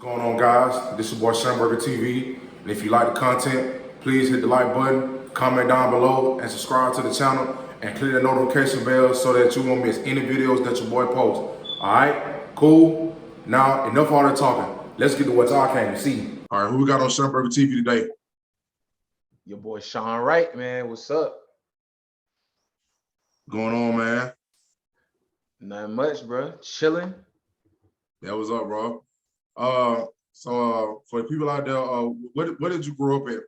What's going on, guys? This is your boy Shamburger TV. And if you like the content, please hit the like button, comment down below, and subscribe to the channel and click the notification bell so that you won't miss any videos that your boy posts. Alright? Cool. Now, enough all that talking. Let's get to what y'all came to see. Alright, who we got on Shamburger TV today? Your boy Sean Wright, man. What's up? What's going on, man? Nothing much, bro. Chilling. That was up, bro. So for the people out there, where did you grow up at?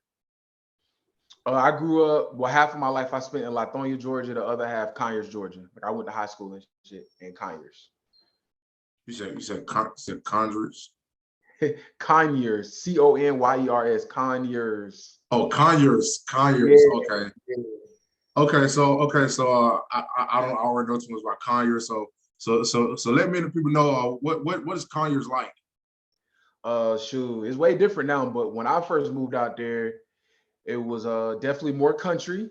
I grew up, well, half of my life I spent in Lithonia, Georgia, the other half Conyers, Georgia. Like I went to high school and shit in Conyers. You said Conjures. Conyers, Conyers, Conyers. Oh, Conyers. Yeah. Okay. Yeah. Okay, so I don't already know too much about Conyers. So let me and the people know what is Conyers like? Shoot, it's way different now. But when I first moved out there, it was definitely more country.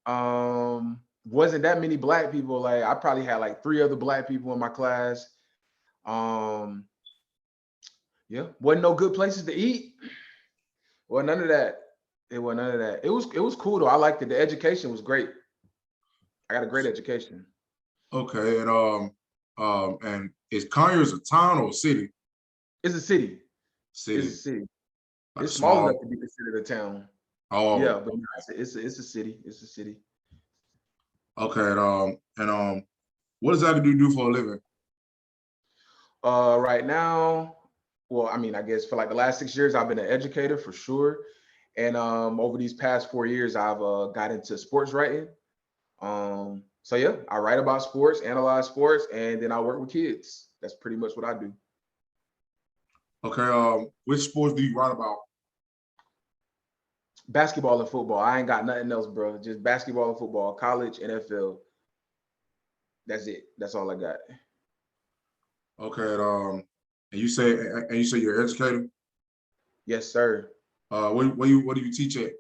Wasn't that many black people. Like I probably had like 3 other black people in my class. Yeah, wasn't no good places to eat. Well, none of that. It was none of that. It was cool though. I liked it. The education was great. I got a great education. Okay, and is Conyers a town or a city? It's a city. City. It's a city. Like It's small enough to be considered a town. Oh, Yeah, but it's a city. It's a city. Okay, and what does that do for a living? Right now, well, I mean, I guess for like the last 6 years, I've been an educator for sure. And over these past 4 years, I've got into sports writing. So yeah, I write about sports, analyze sports, and then I work with kids. That's pretty much what I do. Okay, which sports do you write about? Basketball and football. I ain't got nothing else, bro. Just basketball and football, college, NFL. That's it. That's all I got. Okay, and you say you're an educator? Yes, sir. What do you teach at?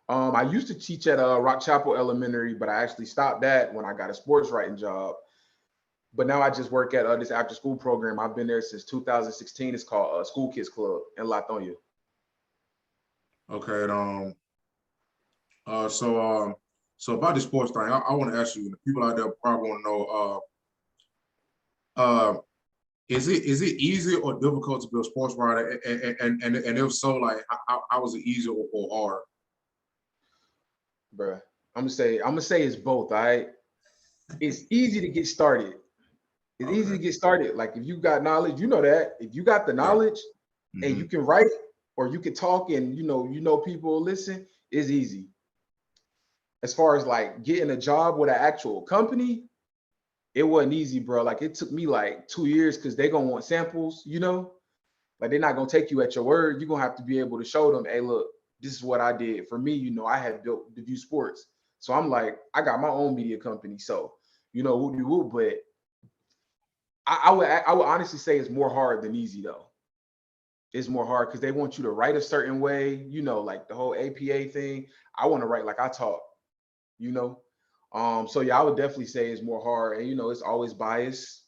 I used to teach at Rock Chapel Elementary, but I actually stopped that when I got a sports writing job. But now I just work at this after school program. I've been there since 2016. It's called School Kids Club in Lithonia. Okay, and so about the sports thing, I want to ask you, and the people out there probably want to know, is it easy or difficult to be a sports writer? And if so, like, how was it easy or hard? Bruh, I'm gonna say it's both. All right, it's easy to get started. It's easy to get started. Like if you got knowledge, you know that. If you got the knowledge and you can write or you can talk and you know people will listen, it's easy. As far as like getting a job with an actual company, it wasn't easy, bro. Like it took me like 2 years because they're gonna want samples, Like they're not gonna take you at your word. You're gonna have to be able to show them, hey, look, this is what I did. For me, I had built Daview Sports. So I'm like, I got my own media company. So, whoop, but I would honestly say it's more hard than easy though. It's more hard because they want you to write a certain way, like the whole APA thing. I want to write like I talk, you know. So yeah, I would definitely say it's more hard, and it's always biases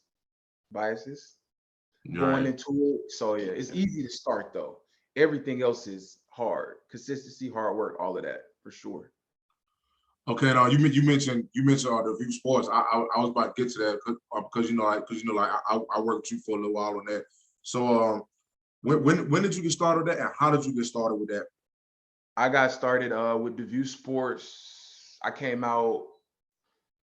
going into it. So yeah, it's easy to start though. Everything else is hard. Consistency, hard work, all of that for sure. Okay, now you mentioned the View Sports. I was about to get to that because I worked with you for a little while on that. So when did you get started with that, and how did you get started with that? I got started with Daview Sports. I came out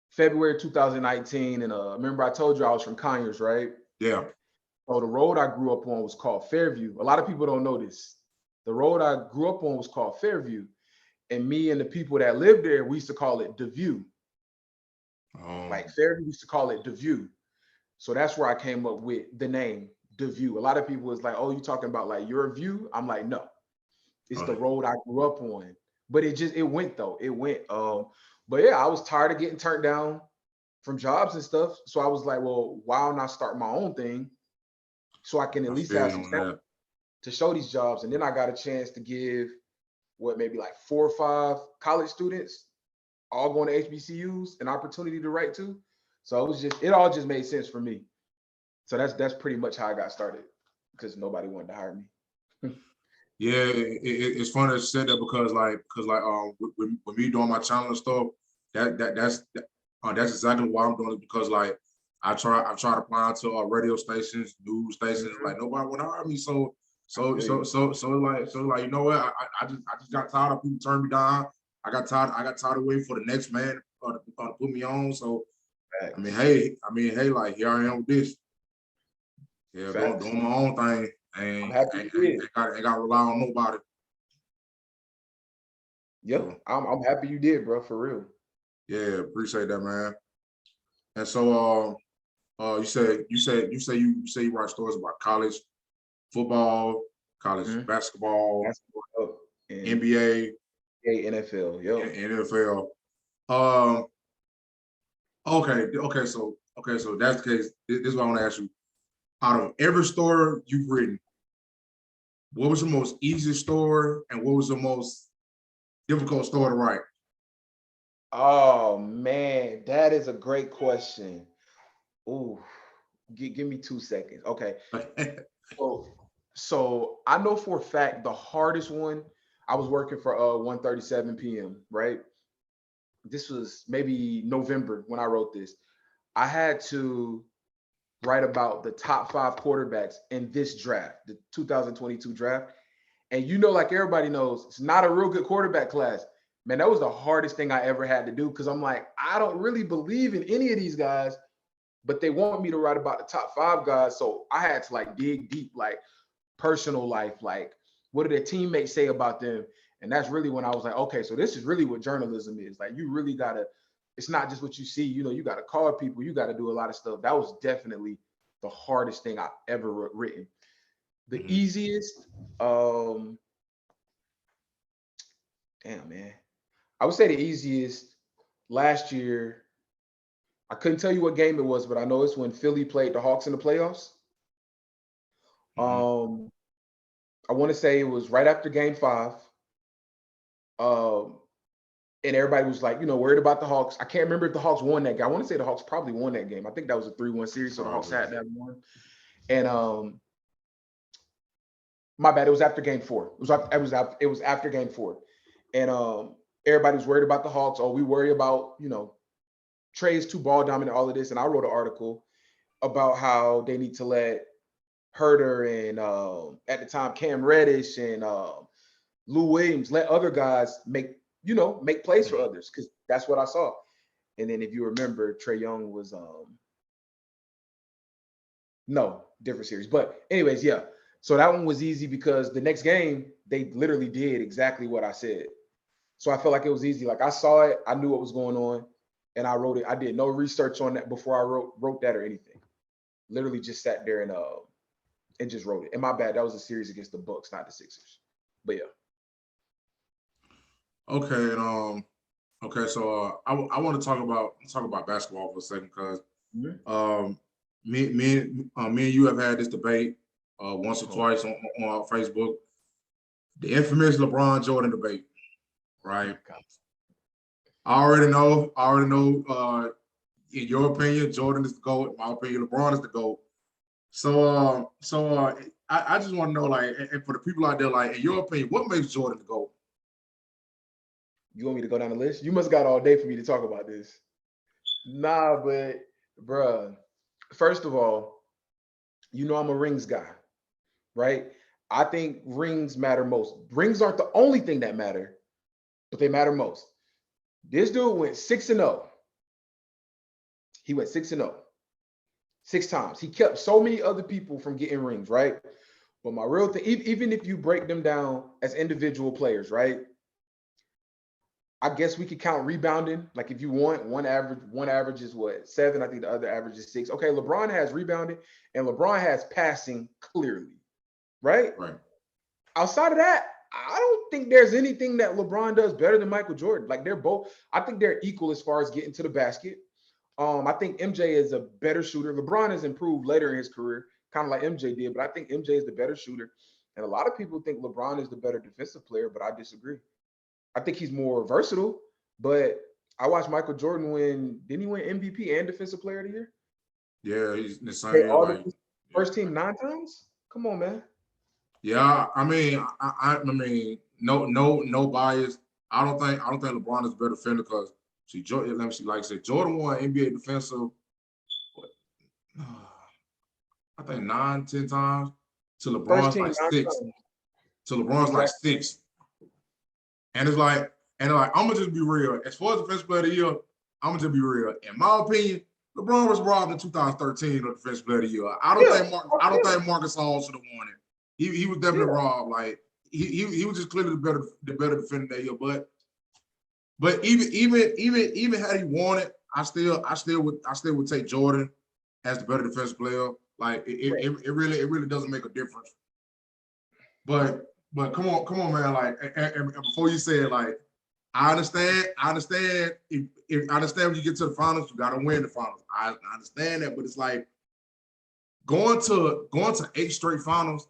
February 2019, and remember I told you I was from Conyers, right? Yeah. So the road I grew up on was called Fairview. A lot of people don't know this. The road I grew up on was called Fairview, and me and the people that lived there, we used to call it Daview. Like Fairview used to call it Daview. So that's where I came up with the name Daview. A lot of people was like, "Oh, you talking about like your view?" I'm like, "No, it's the road I grew up on." But it went though. It went. But yeah, I was tired of getting turned down from jobs and stuff. So I was like, well, why don't I start my own thing so I can at least have some stuff to show these jobs? And then I got a chance to give maybe like 4 or 5 college students, all going to HBCUs, an opportunity to write too. So it all just made sense for me. So that's pretty much how I got started. because nobody wanted to hire me. Yeah, it's funny that you said that because with me doing my channel and stuff, that's exactly why I'm doing it because like I try applying to radio stations, news stations, like nobody want to hire me. So like you know what? I just got tired of people turning me down. I got tired of waiting for the next man to put me on. So Facts. I mean hey, like here I am with this. Yeah, doing my own thing. I'm happy you did. Ain't got to rely on nobody. Yep, I'm happy you did, bro, for real. Yeah, appreciate that, man. And so, you say you write stories about college football, college basketball, and NBA, NFL, and NFL. Okay, so that's the case. This is what I want to ask you. Out of every story you've written, what was the most easiest story, and what was the most difficult story to write? Oh man, that is a great question. Ooh, give me 2 seconds. Okay. So I know for a fact the hardest one, I was working for 1:37 p.m., right? This was maybe November when I wrote this. I had to write about the top 5 quarterbacks in this draft, the 2022 draft. And like everybody knows, it's not a real good quarterback class. Man, that was the hardest thing I ever had to do because I'm like, I don't really believe in any of these guys, but they want me to write about the top 5 guys. So I had to like dig deep, like personal life, like what do their teammates say about them? And that's really when I was like, okay, so this is really what journalism is. Like you really gotta, it's not just what you see, you gotta call people, you gotta do a lot of stuff. That was definitely the hardest thing I've ever written. The easiest, damn man. I would say the easiest last year. I couldn't tell you what game it was, but I know it's when Philly played the Hawks in the playoffs. I want to say it was right after game 5. And everybody was like, worried about the Hawks. I can't remember if the Hawks won that game. I want to say the Hawks probably won that game. I think that was a 3-1 series, so the Hawks had that one. And my bad, it was after game 4. It was after game 4. And everybody was worried about the Hawks. Oh, we worry about, Trey's too ball dominant, all of this. And I wrote an article about how they need to let Herter and at the time Cam Reddish and Lou Williams let other guys make plays for others, because that's what I saw. And then if you remember, Trae Young was no, different series. But anyways, yeah. So that one was easy because the next game they literally did exactly what I said. So I felt like it was easy. Like I saw it, I knew what was going on, and I wrote it. I did no research on that before I wrote that or anything. Literally just sat there and just wrote it. And my bad, that was a series against the Bucks, not the Sixers. But yeah. Okay, and okay, so I want to talk about basketball for a second because me and you have had this debate once or twice on Facebook. The infamous LeBron Jordan debate, right? I already know. In your opinion, Jordan is the GOAT. In my opinion, LeBron is the GOAT. So I just want to know, like, and for the people out there, like, in your opinion, what makes Jordan the GOAT? You want me to go down the list? You must got all day for me to talk about this. Nah, but bruh, first of all, I'm a rings guy, right? I think rings matter most. Rings aren't the only thing that matter, but they matter most. This dude went 6-0. He went 6-0. 6 times. He kept so many other people from getting rings, right? But my real thing, even if you break them down as individual players, right? I guess we could count rebounding. Like if you want one average is what, 7. I think the other average is 6. Okay, LeBron has rebounding and LeBron has passing clearly, right? Right. Outside of that, I don't think there's anything that LeBron does better than Michael Jordan. Like I think they're equal as far as getting to the basket. I think MJ is a better shooter. LeBron has improved later in his career, kind of like MJ did, but I think MJ is the better shooter. And a lot of people think LeBron is the better defensive player, but I disagree. I think he's more versatile, but I watched Michael Jordan didn't he win MVP and Defensive Player of the Year? Yeah, he's the same year, All the first team 9 times? Come on, man. Yeah, I mean, no bias. I don't think LeBron is a better defender because see, Jordan. Let me see. Like I said, Jordan won NBA defensive. What, I think 9, 10 times. To First LeBron's team, like 6. non-con. To LeBron's like Exactly. 6. And it's like, I'm gonna just be real. As far as defensive player of the year, I'm gonna just be real. In my opinion, LeBron was robbed in 2013 of defensive player of the year. I don't think Marcus All should have won it. He was definitely robbed. Like he was just clearly the better defender that year. But even had he won it, I still would take Jordan as the better defensive player. Like it really doesn't make a difference. But come on, man. Like and before you say it, like I understand. If I understand when you get to the finals, you gotta win the finals. I understand that, but it's like going to 8 straight finals.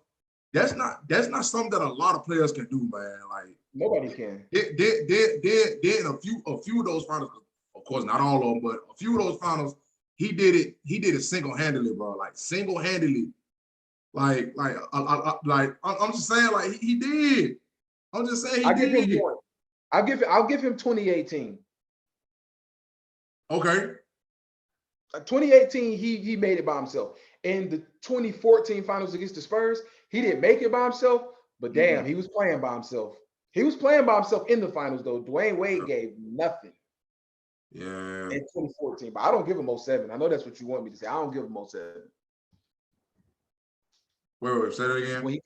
That's not something that a lot of players can do, man. Like nobody can. Then a few of those finals, of course not all of them, but a few of those finals, he did it single-handedly, bro. Like single-handedly. Like I'm just saying, like he did. I'm just saying he did. Give him one. I'll give him 2018. Okay. 2018, he made it by himself. In the 2014 finals against the Spurs, he didn't make it by himself, but damn, he was playing by himself. He was playing by himself in the finals, though. Dwayne Wade gave nothing. Yeah. In 2014, but I don't give him 07. I know that's what you want me to say. I don't give him 07. Wait, say that again.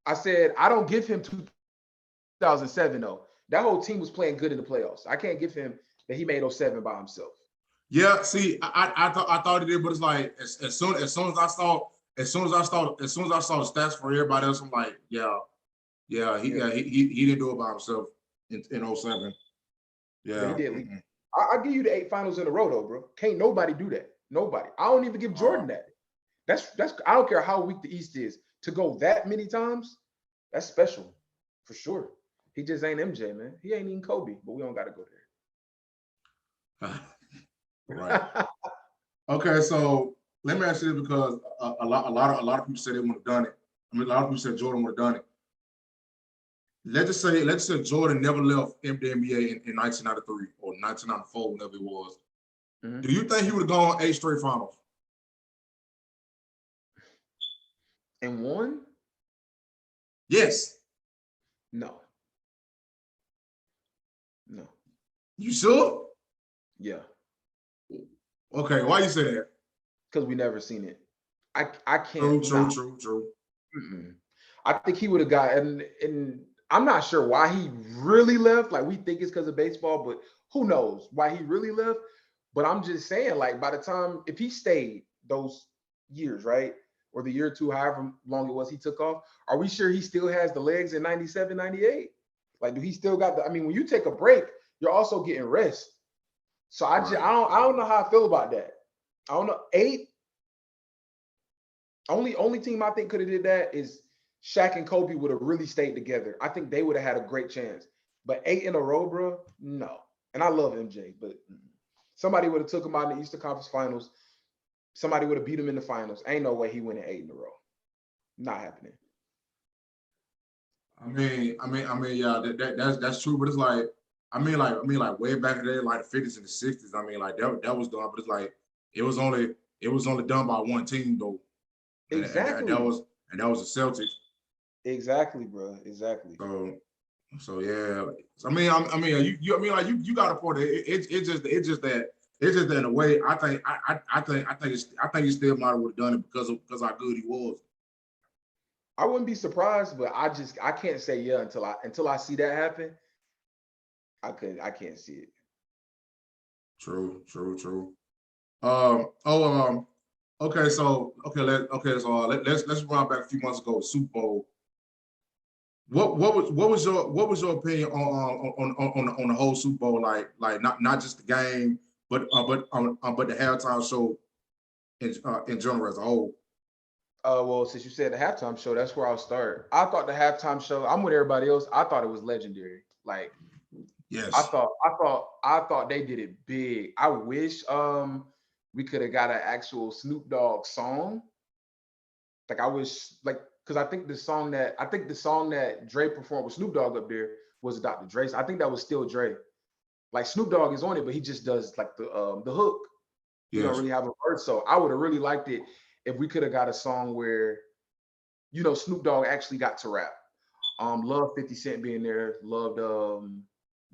I said I don't give him 2007 though. That whole team was playing good in the playoffs. I can't give him that he made 07 by himself. Yeah, see, I thought he did, but it's like as soon as I saw the stats for everybody else, I'm like, he didn't do it by himself in 07. Yeah. He did. I give you the 8 finals in a row though, bro. Can't nobody do that. Nobody. I don't even give Jordan that. That's I don't care how weak the East is. To go that many times, that's special for sure. He just ain't MJ, man. He ain't even Kobe, but we don't got to go there. Right. Okay, so let me ask you this because a lot of people said they would have done it. I mean, a lot of people said Jordan would have done it. Let's just say Jordan never left the NBA in 1993 or 1994, whatever it was. Mm-hmm. Do you think he would have gone 8 straight finals? And won? Yes. No. You sure? Yeah. Okay, why you say that? Because we never seen it. I can't. True. Mm-mm. I think he would have got, and I'm not sure why he really left. Like we think it's because of baseball, but who knows why he really left. But I'm just saying, like by the time, if he stayed those years, right? Or the year or two, however long it was he took off, are we sure he still has the legs in 97, 98? Like, do he still got the, I mean, when you take a break, you're also getting rest. So I don't know how I feel about that. I don't know. 8. Only team I think could have did that is Shaq and Kobe would have really stayed together. I think they would have had a great chance. But 8 in a row, bro, no. And I love MJ, but somebody would have took him out in the Eastern Conference Finals. Somebody would have beat him in the finals. Ain't no way he went in 8 in a row. Not happening. I mean, yeah, that's true. But it's like, I mean, way back in the day, like the 50s and the 60s. I mean, like that was done, but it's like it was only done by one team though. Exactly. And that was the Celtics. Exactly, bro. Exactly. So yeah. I mean, you got a point. It's just that in a way. I think he still might have done it because how good he was. I wouldn't be surprised, but I can't say yeah until I see that happen. I can't see it. True. Okay, so let's run back a few months ago, Super Bowl. What was your opinion on the whole Super Bowl? Like not just the game, but the halftime show in general as a whole. Well, since you said the halftime show, that's where I'll start. I thought the halftime show, I'm with everybody else. I thought it was legendary. Like, yes, I thought they did it big. I wish we could have got an actual Snoop Dogg song. Like I was like, because I think the song that Dre performed with Snoop Dogg up there was Dr. Dre's. I think that was still Dre. Like Snoop Dogg is on it, but he just does like the hook. He don't Yes. really have a verse. So I would have really liked it if we could have got a song where, Snoop Dogg actually got to rap. Love 50 Cent being there, loved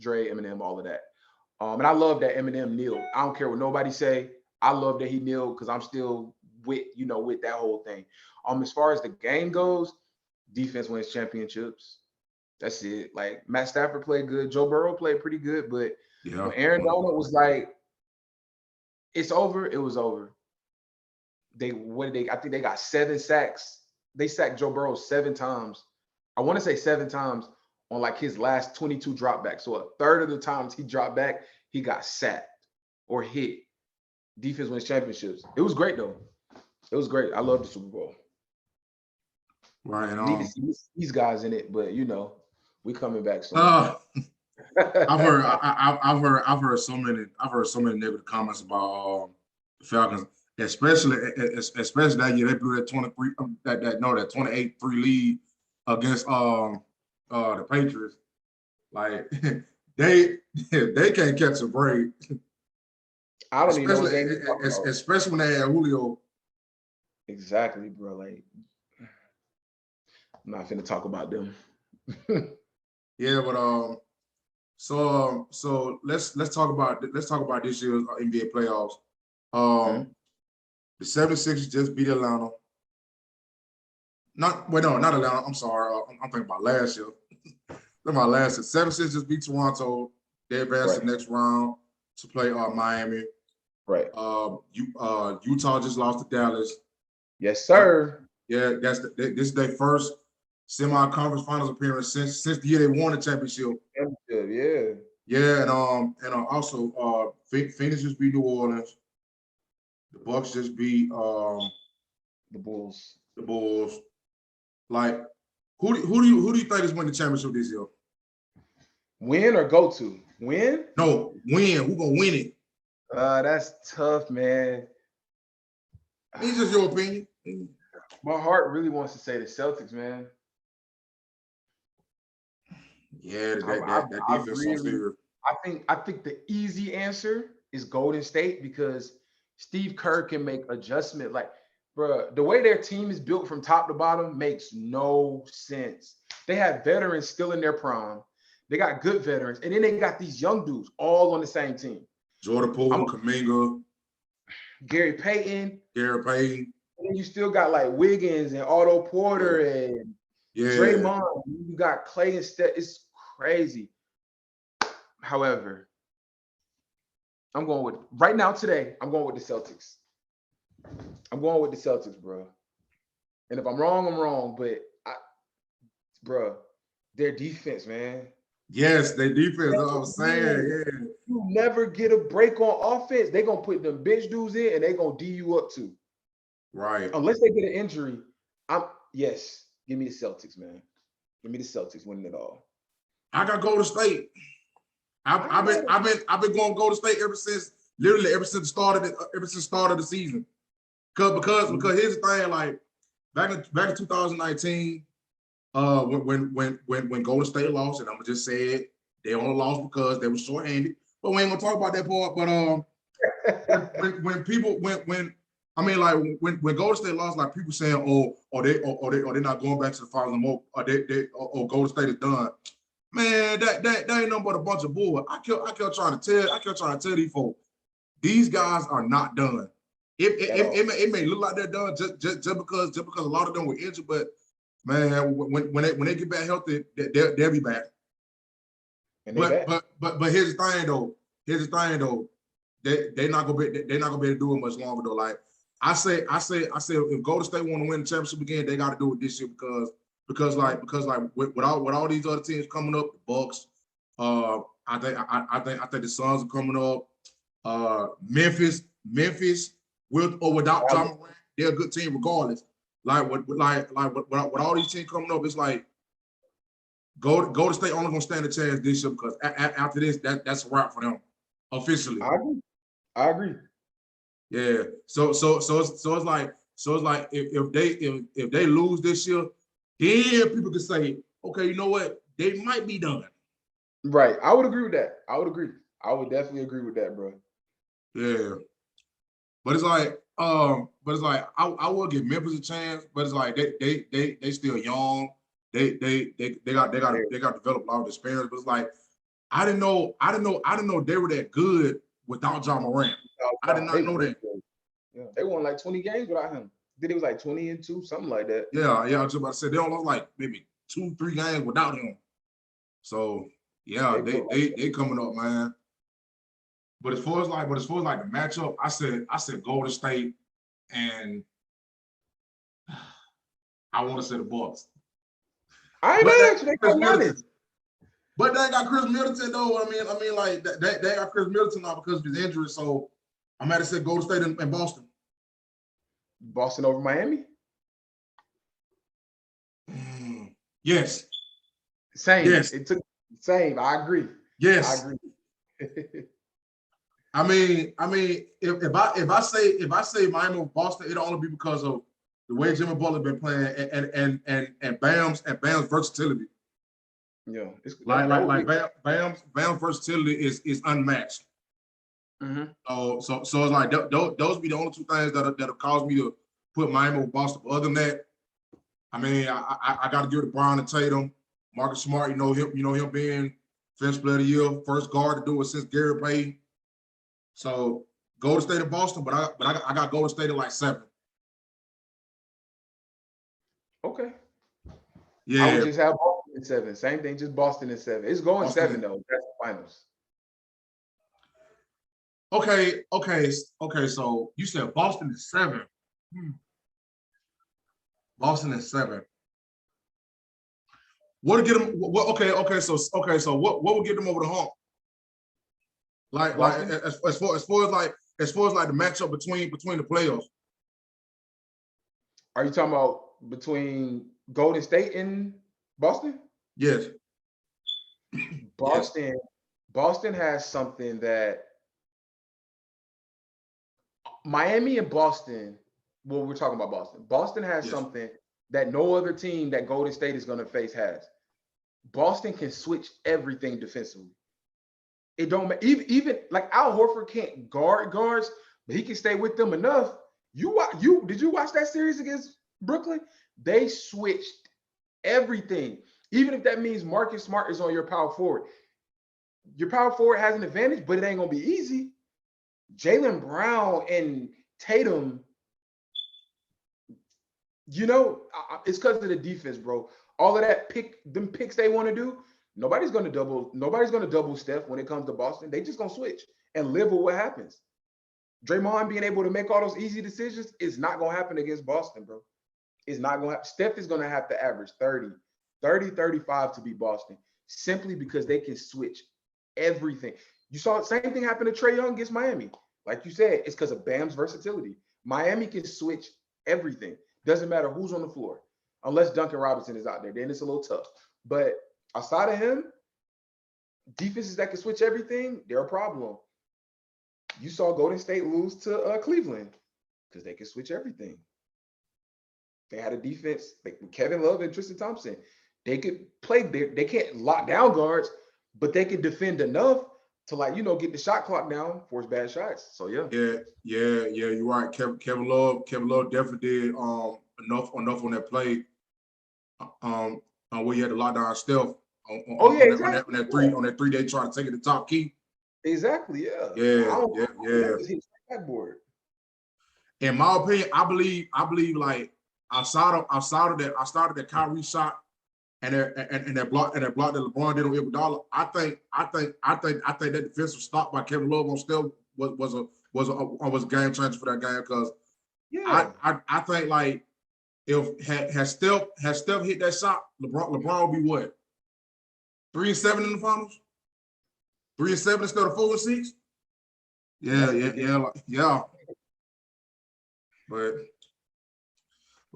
Dre, Eminem, all of that. And I love that Eminem kneeled. I don't care what nobody say. I love that he kneeled because I'm still with that whole thing. As far as the game goes, defense wins championships. That's it. Like Matt Stafford played good. Joe Burrow played pretty good, but Yeah. when Aaron Donald was like, it's over, it was over. I think they got 7 sacks. They sacked Joe Burrow 7 times. I want to say 7 times on like his last 22 dropbacks. So a third of the times he dropped back, he got sacked or hit. Defense wins championships. It was great though. It was great. I love the Super Bowl. Right. Need to see these guys in it, but we coming back soon. I've heard so many negative comments about the Falcons, especially that year they blew that 28-3 lead against the Patriots. Like they can't catch a break. I don't even know what game you're talking about. Especially when they had Julio. Exactly, bro. Like I'm not finna talk about them. Yeah, but so let's talk about this year's NBA playoffs. The 76ers just beat Atlanta. Not Atlanta. I'm sorry. I'm thinking about last year. The 76ers just beat Toronto. They advanced the next round to play Miami. Right. Utah just lost to Dallas. Yes, sir. Yeah, this is their first semi-conference finals appearance since the year they won the championship. Yeah. Yeah, and also Phoenix just beat New Orleans. The Bucks just beat the Bulls. The Bulls. Like, who do you think is winning the championship this year? Win or go to? Win? No, win. Who gonna win it? That's tough, man. It's just your opinion. My heart really wants to say the Celtics, man. Yeah, that defense is serious. I think the easy answer is Golden State because Steve Kerr can make adjustment. Like, bro, the way their team is built from top to bottom makes no sense. They have veterans still in their prime. They got good veterans, and then they got these young dudes all on the same team. Jordan Poole, Kuminga, Gary Payton. And then you still got like Wiggins and Otto Porter and Draymond. You got Clay and Steph. It's crazy. However, I'm going with the Celtics. I'm going with the Celtics, bro. And if I'm wrong, I'm wrong. But their defense, man. Yes, their defense. That's what I'm saying. Yeah. You never get a break on offense. They're gonna put them bitch dudes in and they're gonna D you up too. Right. Unless they get an injury. Give me the Celtics, man. Give me the Celtics winning it all. I got Golden State. I've been going Golden State ever since the start of the season. Because here's the thing, like back in 2019, when Golden State lost, and I'm gonna just say it, they only lost because they were short-handed. But we ain't gonna talk about that part. But when Golden State lost, like people saying, they're not going back to the finals anymore, or Golden State is done. Man, that ain't nothing but a bunch of bull. I kept trying to tell these folks, these guys are not done. It may look like they're done just because a lot of them were injured, but man, when they get back healthy, they'll be back. But here's the thing though. They're not gonna be able to do it much longer though. Like I say, if Golden State want to win the championship again, they got to do it this year because with all these other teams coming up, the Bucks, I think the Suns are coming up. Memphis with or without Ja Morant, they're a good team regardless. Like with all these teams coming up, it's like Golden State only gonna stand a chance this year because after this, that's a wrap for them officially. I agree. Yeah. So it's like So it's like if they lose this year, then people can say, okay, you know what? They might be done. Right. I would agree with that. I would agree. I would definitely agree with that, bro. Yeah. But it's like, I will give Memphis a chance, but it's like they still young. They got to develop a lot of experience. But it's like I didn't know they were that good without John Morant. I did not know that. Yeah, they won like 20 games without him. Then it was like 20-2, something like that. Yeah, I was just about to say they don't look like maybe 2-3 games without him. So yeah, they coming up, man. But as far as like the matchup, I said Golden State, and I want to say the Bucks. I ain't mad at you. They got Giannis. But they got Chris Middleton though. I mean, like they got Chris Middleton now because of his injury. So I'm at to say Golden State and Boston. Boston over Miami? Yes. Same. Yes. It took same. I agree. Yes. I agree. I mean, if I say Miami or Boston, it'll only be because of the way Jimmy Butler been playing and Bam's versatility. Yeah, Bam's versatility is unmatched. Mm-hmm. So it's like those be the only two things that'll cause me to put Miami or Boston. But other than that, I mean, I got to give it to Brown and Tatum, Marcus Smart. You know him being Defensive Player of the Year, first guard to do it since Gary Payton. So Golden State and Boston, but I got Golden State at like 7. Okay. Yeah. I would just have Boston in 7. Same thing, just Boston in 7. It's going Boston 7 though. That's the finals. Okay. So you said Boston is 7. Boston is 7. What to get them? Okay. So what will get them over the hump? Like as far as the matchup between the players. Are you talking about between Golden State and Boston? Yes. Boston has something that Miami and Boston. Well, we're talking about Boston. Boston has something that no other team that Golden State is going to face has. Boston can switch everything defensively. It don't even like Al Horford can't guard guards, but he can stay with them enough. Did you watch that series against Brooklyn? They switched everything. Even if that means Marcus Smart is on your power forward. Your power forward has an advantage, but it ain't gonna be easy. Jaylen Brown and Tatum, it's because of the defense, bro. All of that picks they want to do. Nobody's gonna double Steph when it comes to Boston. They just gonna switch and live with what happens. Draymond being able to make all those easy decisions is not gonna happen against Boston, bro. It's not gonna happen. Steph is gonna have to average 30, 35 to beat Boston simply because they can switch everything. You saw the same thing happen to Trae Young against Miami. Like you said, it's because of Bam's versatility. Miami can switch everything. Doesn't matter who's on the floor, unless Duncan Robinson is out there. Then it's a little tough. But outside of him, defenses that can switch everything, they're a problem. You saw Golden State lose to Cleveland because they can switch everything. They had a defense like Kevin Love and Tristan Thompson. They could play. They can't lock down guards, but they can defend enough to get the shot clock down, force bad shots. So yeah. You're right. Kevin Love definitely did enough on that play. Where you had to lock down Steph on that 3 day trying to take it to top key. Exactly. Yeah. Yeah. Backboard. In my opinion, I believe like outside of that Kyrie shot and that block that LeBron did on Iguodala, I think that defensive stop by Kevin Love on Steph was a game changer for that game because I think like if had Steph hit that shot, LeBron would be what 3-7 in the finals, 3-7 instead of 4-6. Yeah. But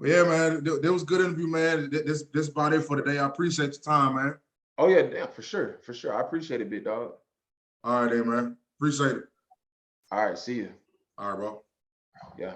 yeah, man, that was a good interview, man. This about it for today. I appreciate your time, man. Oh yeah, damn, for sure. I appreciate it, big dog. All right, then, man. Appreciate it. All right, see you. All right, bro. Yeah.